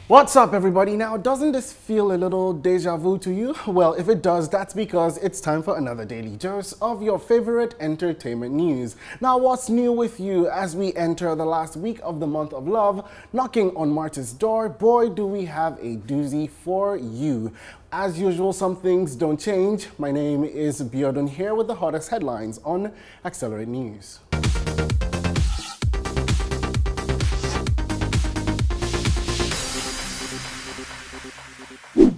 What's up, everybody? Now, doesn't this feel a little deja vu to you? Well, if it does, that's because it's time for another daily dose of your favorite entertainment news. Now, what's new with you as we enter the last week of the month of love? Knocking on March's door, boy, do we have a doozy for you. As usual, some things don't change. My name is Biodun here with the hottest headlines on Accelerate News.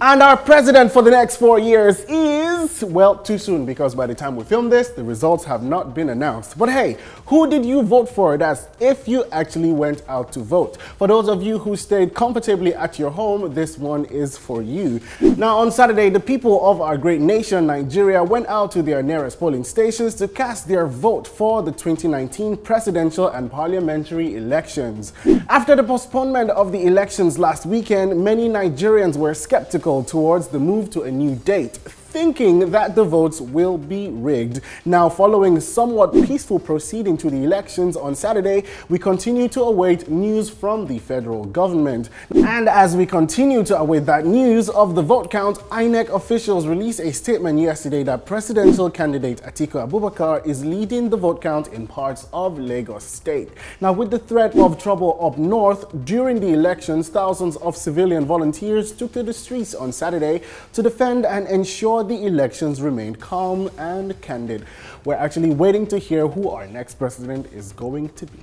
And our president for the next 4 years is, well, too soon because by the time we film this, the results have not been announced. But hey, who did you vote for? That's if you actually went out to vote. For those of you who stayed comfortably at your home, this one is for you. Now, on Saturday, the people of our great nation, Nigeria, went out to their nearest polling stations to cast their vote for the 2019 presidential and parliamentary elections. After the postponement of the elections last weekend, many Nigerians were skeptical towards the move to a new date, thinking that the votes will be rigged. Now, following somewhat peaceful proceeding to the elections on Saturday, we continue to await news from the federal government. And as we continue to await that news of the vote count, INEC officials released a statement yesterday that presidential candidate Atiku Abubakar is leading the vote count in parts of Lagos State. Now, with the threat of trouble up north during the elections, thousands of civilian volunteers took to the streets on Saturday to defend and ensure the elections remained calm and candid. We're actually waiting to hear who our next president is going to be.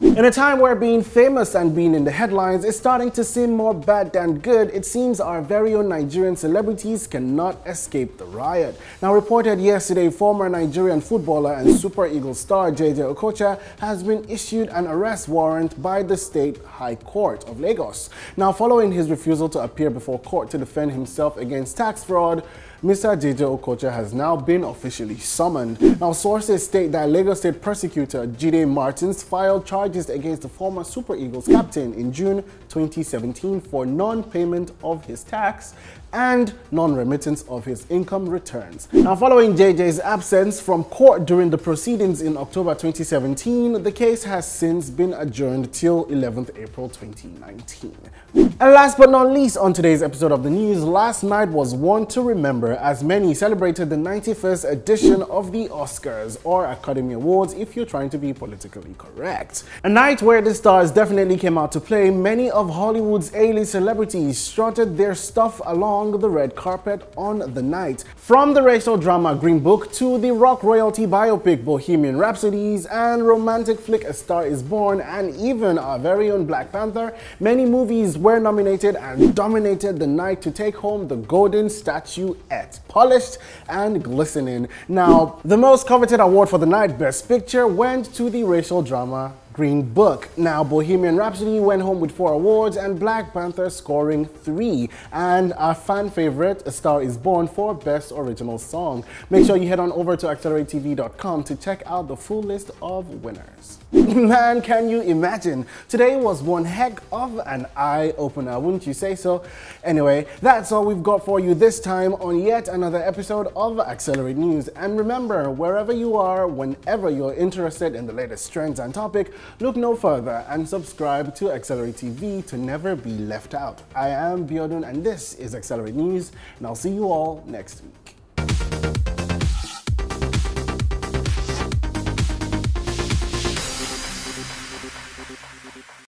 In a time where being famous and being in the headlines is starting to seem more bad than good, it seems our very own Nigerian celebrities cannot escape the riot. Now, reported yesterday, former Nigerian footballer and Super Eagles star Jay Okocha has been issued an arrest warrant by the State High Court of Lagos. Now, following his refusal to appear before court to defend himself against tax fraud, Mr. Jay Okocha has now been officially summoned. Now, sources state that Lagos State prosecutor Jide Martins filed charges against the former Super Eagles captain in June 2017 for non-payment of his tax and non-remittance of his income returns. Now, following JJ's absence from court during the proceedings in October 2017, the case has since been adjourned till 11th April 2019. And last but not least on today's episode of the news, last night was one to remember as many celebrated the 91st edition of the Oscars, or Academy Awards if you're trying to be politically correct. A night where the stars definitely came out to play. Many of Hollywood's A-list celebrities strutted their stuff along the red carpet on the night. From the racial drama Green Book to the rock royalty biopic Bohemian Rhapsodies and romantic flick A Star Is Born, and even our very own Black Panther, many movies were nominated and dominated the night to take home the golden statuette, polished and glistening. Now, the most coveted award for the night, Best Picture, went to the racial drama Green Book. Now, Bohemian Rhapsody went home with 4 awards and Black Panther scoring 3. And our fan favorite, A Star Is Born, for Best Original Song. Make sure you head on over to acceleratetv.com to check out the full list of winners. Man, can you imagine? Today was one heck of an eye-opener, wouldn't you say so? Anyway, that's all we've got for you this time on yet another episode of Accelerate News. And remember, wherever you are, whenever you're interested in the latest trends and topic, look no further and subscribe to Accelerate TV to never be left out. I am Biodun and this is Accelerate News, and I'll see you all next week.